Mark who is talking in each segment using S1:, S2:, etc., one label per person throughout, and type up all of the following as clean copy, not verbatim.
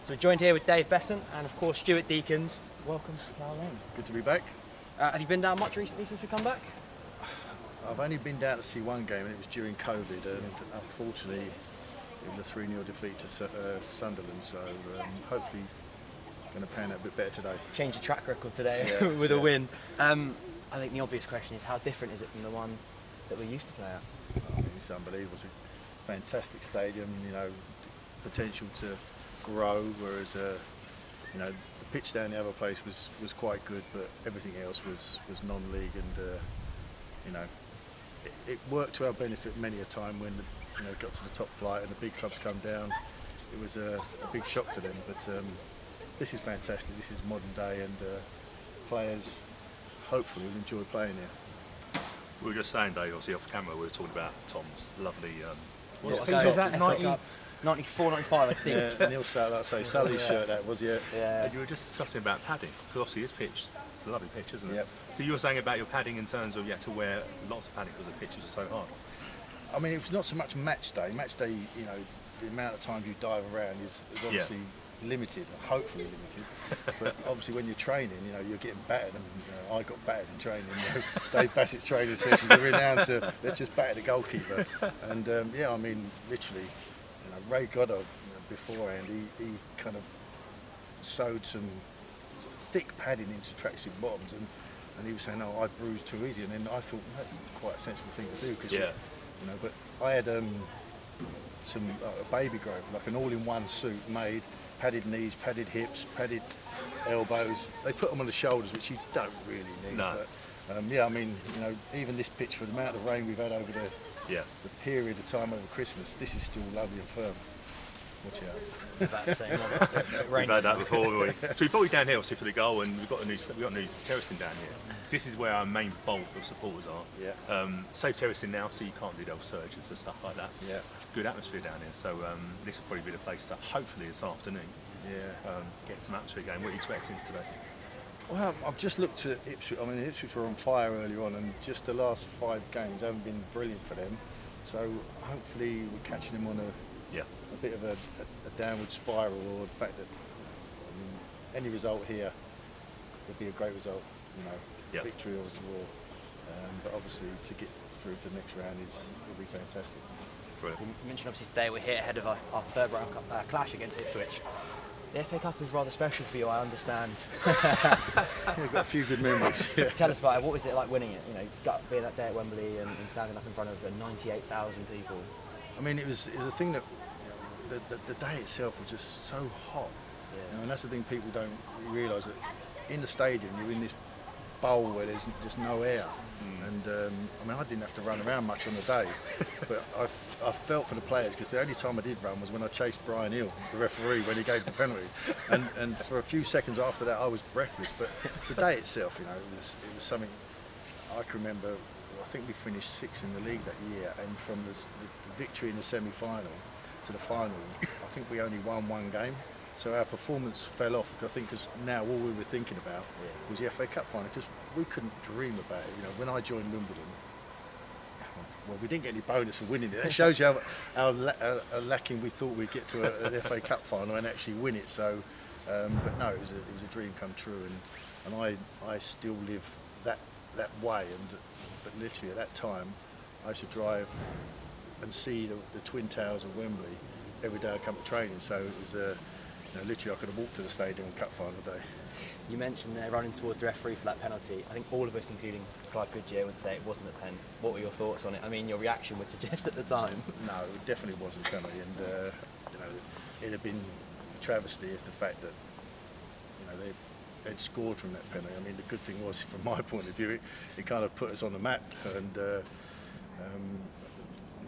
S1: So we're joined here with Dave Beasant and of course Stuart Deakins. Welcome to Plough Lane.
S2: Good to be back.
S1: Have you been down much recently since we come back?
S2: I've only been down to see one game, and it was during COVID, and unfortunately it was a 3-0 defeat to Sunderland, so hopefully going to pan out a bit better today.
S1: Change the track record today with a win. I think the obvious question is, how different is it from the one that we used to play at?
S2: I mean, it's unbelievable. It's a fantastic stadium, you know, potential to grow, whereas you know, the pitch down the other place was quite good, but everything else was non-league, and you know, it worked to our benefit many a time when you know, got to the top flight and the big clubs come down. It was a big shock to them, but this is fantastic. This is modern day, and players hopefully will enjoy playing here.
S3: We were just saying, Dave, obviously off camera, we were talking about Tom's lovely.
S1: What season was that? 94, 95, I think.
S2: Yeah, Neil Sal, like I say, Sully's shirt that was, yeah.
S3: And you were just discussing about padding, because obviously this pitch, it's a lovely pitch, isn't it?
S2: Yep.
S3: So you were saying about your padding in terms of you had to wear lots of padding because the pitches are so hard.
S2: I mean, it was not so much match day. Match day, you know, the amount of times you dive around is obviously limited, hopefully limited. But obviously when you're training, you know, you're getting battered, and you know, I got battered in training. You know, Dave Bassett's training sessions are renowned to let's just batter the goalkeeper. And yeah, I mean, literally, you know, Ray Goddard, beforehand, he kind of sewed some thick padding into tracksuit bottoms, and he was saying, "Oh, I bruised too easy." And then I thought, well, that's quite a sensible thing to do, because you know. But I had some a baby grove, like an all-in-one suit made, padded knees, padded hips, padded elbows. They put them on the shoulders, which you don't really need.
S3: No.
S2: But yeah, I mean, you know, even this pitch, for the amount of rain we've had over the period of time over Christmas, this is still lovely and firm. Watch out.
S1: We've
S3: had that before, haven't we? So we brought you down here obviously for the goal, and we've got a new terracing down here. So this is where our main bulk of supporters are.
S2: Yeah.
S3: Safe terracing now, so you can't do those surges and stuff like that.
S2: Yeah.
S3: Good atmosphere down here, so this will probably be the place to hopefully this afternoon get some atmosphere going. What are you expecting today?
S2: Well, I've just looked at Ipswich. I mean, Ipswich were on fire earlier on, and just the last 5 games haven't been brilliant for them. So hopefully we're catching them on a bit of a downward spiral, or the fact that any result here would be a great result, you know, victory or draw. But obviously to get through to the next round will be fantastic.
S1: You mentioned obviously today we're here ahead of our third round clash against Ipswich. The FA Cup is rather special for you, I understand.
S2: We've got a few good memories.
S1: Tell us about it. What was it like winning it? You know, being that day at Wembley and standing up in front of 98,000 people.
S2: I mean, it was a thing that the day itself was just so hot. You know, and that's the thing people don't realise, that in the stadium you're in this bowl where there's just no air. And I mean, I didn't have to run around much on the day, but I felt for the players, because the only time I did run was when I chased Brian Hill, the referee, when he gave the penalty, and for a few seconds after that I was breathless. But the day itself, you know, it was something I can remember. I think we finished 6th in the league that year, and from the victory in the semi-final to the final, I think we only won 1 game. So our performance fell off, I think, because now all we were thinking about was the FA Cup final, because we couldn't dream about it. You know, when I joined Wimbledon, well, we didn't get any bonus for winning it. That shows you how lacking we thought we'd get to an FA Cup final and actually win it. So, but no, it was a dream come true, and I still live that way. But literally at that time, I used to drive and see the Twin Towers of Wembley every day I come to training. So it was you know, literally I could have walked to the stadium on Cup final day.
S1: You mentioned running towards the referee for that penalty. I think all of us, including Clive Goodyear, would say it wasn't a pen. What were your thoughts on it? I mean, your reaction would suggest at the time.
S2: No, it definitely wasn't a penalty, and you know, it'd have been a travesty if the fact that, you know, they'd scored from that penalty. I mean, the good thing was, from my point of view, it kind of put us on the map, and the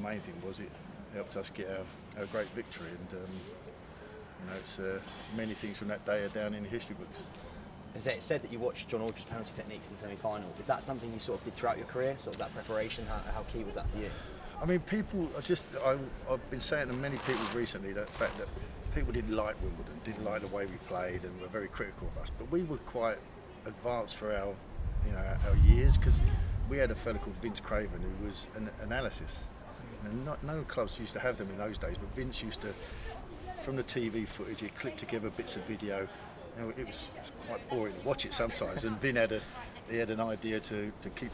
S2: main thing was it helped us get our great victory. And you know, it's many things from that day are down in the history books.
S1: It's said that you watched John Aldridge's penalty techniques in the semi-final. Is that something you sort of did throughout your career, sort of that preparation? How key was that for you?
S2: I mean, people are I've been saying to many people recently that fact that people didn't like Wimbledon, didn't like the way we played, and were very critical of us. But we were quite advanced for our years, because we had a fellow called Vince Craven who was an analysis. And no clubs used to have them in those days, but Vince used to from the TV footage, he clipped together bits of video. You know, it was quite boring to watch it sometimes. And Vin had an idea to keep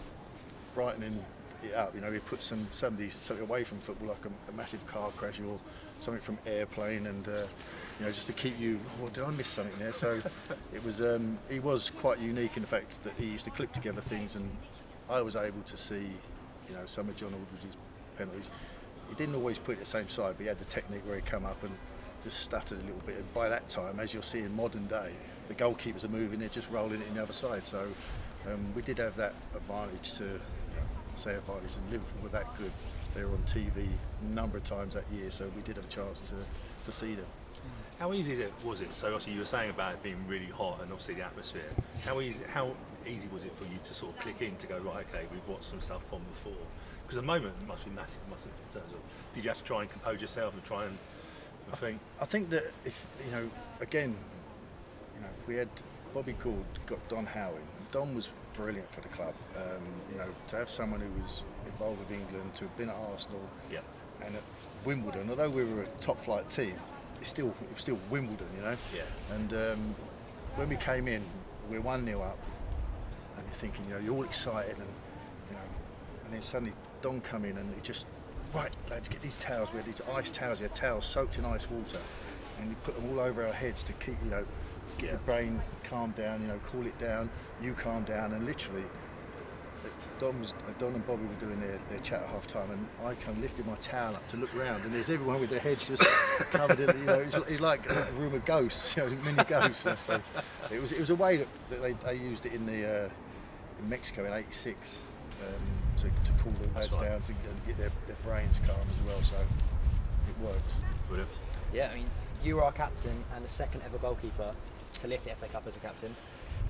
S2: brightening it up. You know, he put something away from football, like a massive car crash or something from airplane, and you know, just to keep you. Oh, did I miss something there? So it was. He was quite unique in the fact that he used to clip together things, and I was able to see, you know, some of John Aldridge's penalties. He didn't always put it the same side, but he had the technique where he'd come up and just stuttered a little bit. And by that time, as you'll see in modern day, the goalkeepers are moving, they're just rolling it in the other side. So we did have that advantage to. Advantage, and Liverpool were that good. They were on TV a number of times that year, so we did have a chance to see them.
S3: How easy was it? So obviously you were saying about it being really hot and obviously the atmosphere. How easy was it for you to sort of click in to go, right, okay, we've watched some stuff from before? Because at the moment it must be massive, in terms of, did you have to try and compose yourself and try and think?
S2: I think that if, you know, again, you know, we had Bobby Gould, got Don Howie. Don was brilliant for the club. You know, to have someone who was involved with England, to have been at Arsenal, and at Wimbledon, although we were a top flight team, it was still Wimbledon, you know.
S3: Yeah.
S2: And when we came in, we were 1-0 up, and you're thinking, you know, you're all excited, and you know, and then suddenly Don come in, and he just, right, lads, get these towels. We had these ice towels. We had towels soaked in ice water, and we put them all over our heads to keep, you know, get your brain calm down, you know, cool it down, you calm down, and literally Don and Bobby were doing their chat at half time, and I kind of lifted my towel up to look round, and there's everyone with their heads just covered in, you know, it's like a room of ghosts, you know, mini ghosts and stuff. It was a way that they used it in in Mexico in '86 to cool the lads down, to get their brains calm as well, so it worked.
S3: Brilliant.
S1: Yeah, I mean, you were our captain and the second ever goalkeeper to lift the FA Cup as a captain.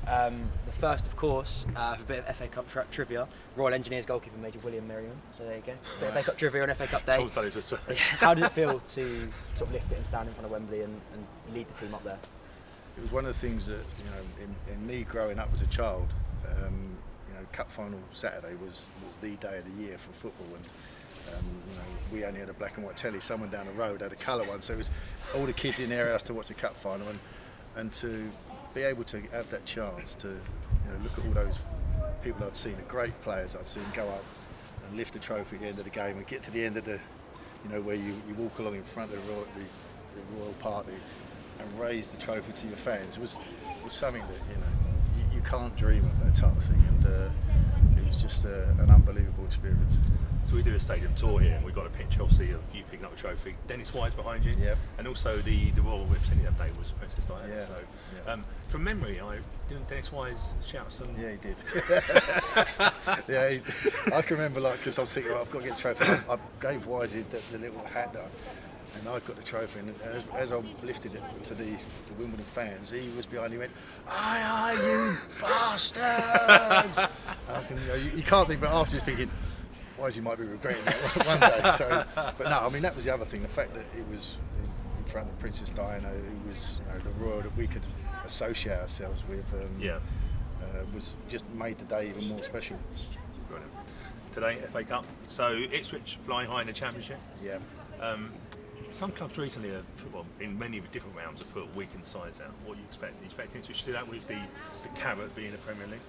S1: The first, of course, for a bit of FA Cup trivia, Royal Engineers goalkeeper Major William Merriman. So there you go. Bit of FA Cup trivia on FA Cup day. How did it feel to sort of lift it and stand in front of Wembley and lead the team up there?
S2: It was one of the things that, you know, in me growing up as a child, you know, Cup final Saturday was the day of the year for football, and you know, we only had a black and white telly. Someone down the road had a colour one, so it was all the kids in their house to watch the Cup final, and to be able to have that chance to, you know, look at all those people I'd seen, the great players I'd seen go up and lift the trophy at the end of the game and get to the end of the, you know, where you walk along in front of the royal party and raise the trophy to your fans was something that, you know, you can't dream of that type of thing, and it was just an unbelievable experience.
S3: So we do a stadium tour here, and we've got a picture, obviously, of you picking up a trophy. Dennis Wise behind you, and also the royal representative that day was Princess Diana.
S2: Yeah.
S3: So, from memory, didn't Dennis Wise shout some?
S2: Yeah, he did. Yeah, I can remember, like, because I was thinking, I've got to get the trophy. I gave Wise the little hat down, and I got the trophy. And as I lifted it to the Wimbledon fans, he was behind. He went, "Aye, aye, you bastards!" You can't think, but after you're thinking, Wisey might be regretting that one day. So, but no, I mean, that was the other thing. The fact that it was in front of Princess Diana, who was, you know, the royal that we could associate ourselves with, was just made the day even more special.
S3: Brilliant. Today, FA Cup. So Ipswich flying high in the Championship.
S2: Yeah.
S3: Some clubs recently have, well, in many different rounds, have put weakened sides out. What do you expect? Do you expect Ipswich to do that with the carrot being the Premier League?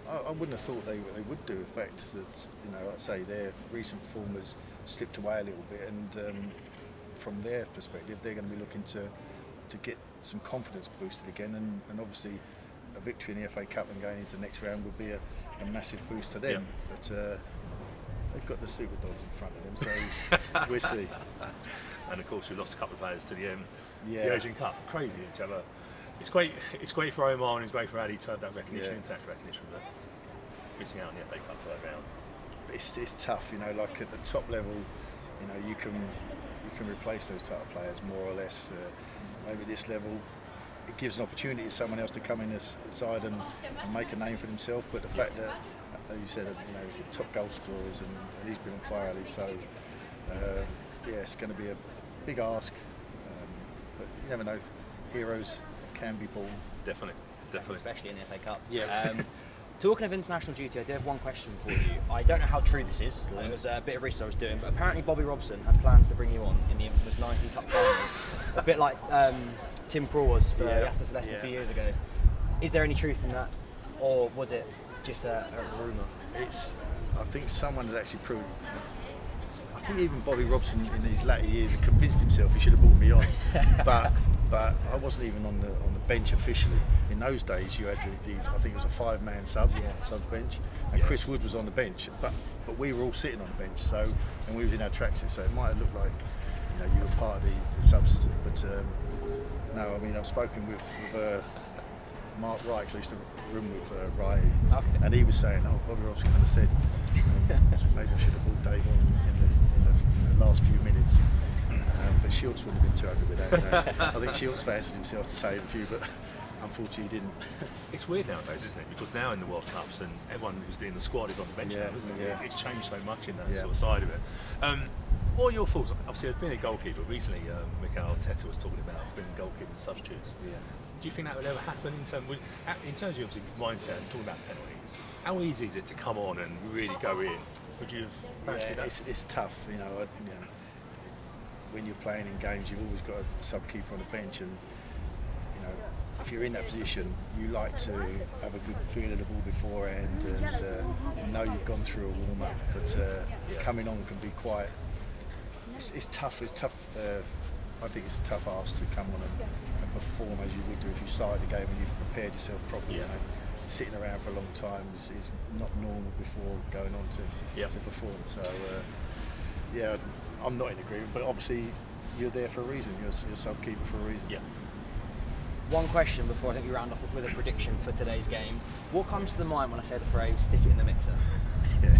S2: I wouldn't have thought they would do. In fact, that, you know, like I say, their recent form has slipped away a little bit, and from their perspective, they're going to be looking to get some confidence boosted again, and obviously a victory in the FA Cup and going into the next round would be a massive boost to them. Yeah. But they've got the super dogs in front of them, so we'll see.
S3: And of course, we lost a couple of players to the Asian Cup. Crazy each other. It's great for Omar, and it's great for Adi to have that recognition, international recognition, but missing out on the FA Cup third round.
S2: It's tough, you know. Like at the top level, you know, you can replace those type of players more or less. Maybe this level, it gives an opportunity to someone else to come in this side and make a name for themselves. But the fact that, as you said, you know, top goal scorers, and he's been on fire, so it's going to be a big ask. But you never know, heroes can be born.
S3: Definitely.
S1: Especially in the FA Cup.
S2: Yeah.
S1: Talking of international duty, I do have one question for you. I don't know how true this is. It was a bit of research I was doing, but apparently Bobby Robson had plans to bring you on in the infamous 90 Cup final a bit like Tim Krul was for
S2: Yeah,
S1: Jasper Celeste a
S2: yeah.
S1: few years ago. Is there any truth in that, or was it just a rumour?
S2: I think someone had actually proved. I think even Bobby Robson in his latter years had convinced himself he should have brought me on, but I wasn't even on the bench officially. In those days, you had I think it was a 5-man sub bench, and Chris Wood was on the bench, but we were all sitting on the bench. So, and we was in our tracksuits, so it might have looked like you were part of the subs. But no, I mean I've spoken with Mark Wright, 'cause I used to room with Wright, and he was saying, "Oh, Bobby Robson kind of said maybe I should have brought Dave on in the last few minutes." But Shields wouldn't have been too happy with that. I think Shields fancied himself to save a few, but unfortunately he didn't.
S3: It's weird nowadays, isn't it? Because now in the World Cups and everyone who's doing the squad is on the bench now, isn't it?
S2: Yeah.
S3: It's changed so much in that sort of side of it. What are your thoughts? Obviously, I've been a goalkeeper recently. Mikel Arteta was talking about bringing goalkeepers substitutes.
S2: Yeah.
S3: Do you think that would ever happen in terms of your mindset and talking about penalties? How easy is it to come on and really go in? Would you have fancied that?
S2: It's tough, when you're playing in games, you've always got a sub-keeper on the bench, and if you're in that position, you like to have a good feel of the ball beforehand and know you've gone through a warm-up. But coming on can be quite. It's tough. It's tough. I think it's a tough ask to come on and perform as you would do if you started the game and you've prepared yourself properly. Sitting around for a long time is not normal before going on to perform. So I'm not in agreement, but obviously you're there for a reason. You're sub-keeper for a reason.
S3: Yeah.
S1: One question before I think we round off with a prediction for today's game. What comes to the mind when I say the phrase "stick it in the mixer"?
S2: Yeah,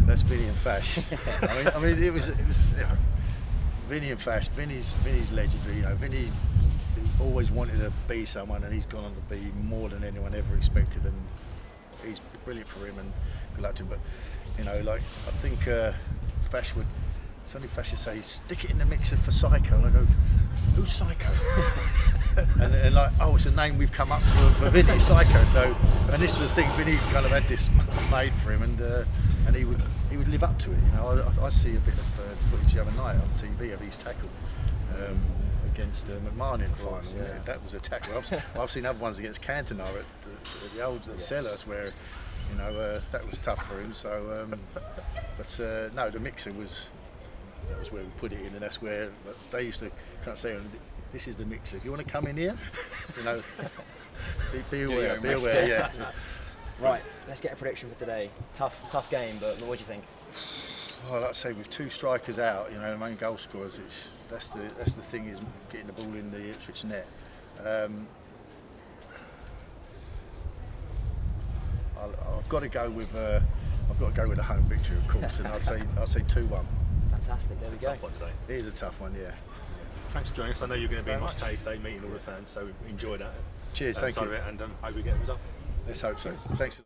S2: that's Vinny and Fash. I mean, it was Vinny and Fash. Vinny's legendary. Vinny always wanted to be someone, and he's gone on to be more than anyone ever expected, and he's brilliant for him, and good luck to him. But I think Fash would. Suddenly Fash would say, "Stick it in the mixer for Psycho," and I go, "Who's Psycho?" and it's a name we've come up for Vinny, Psycho. So, and this was the thing, Vinny kind of had this made for him, and he would live up to it. I see a bit of footage the other night on TV of his tackle against McMahon in the final. Yeah. That was a tackle. I've seen other ones against Cantona at the old Sellers where that was tough for him. So, no, the mixer was. That was where we put it in, and that's where they used to kind of say, "This is the mixer. If you want to come in here, be aware, be aware." Yeah.
S1: Right, let's get a prediction for today. Tough game, but what do you think?
S2: Well, like I say, with 2 strikers out, the main goal scorers, that's the thing is getting the ball in the Ipswich net. I've got to go with a home victory, of course, and I'll say 2-1.
S1: Fantastic, there we go.
S3: Tough one today.
S2: It is a tough one, yeah.
S3: Thanks for joining us. I know you're going to be in Australia today, meeting all the fans, so enjoy that.
S2: Cheers, thank you.
S3: And hope we get a result.
S2: Let's hope so. Thanks.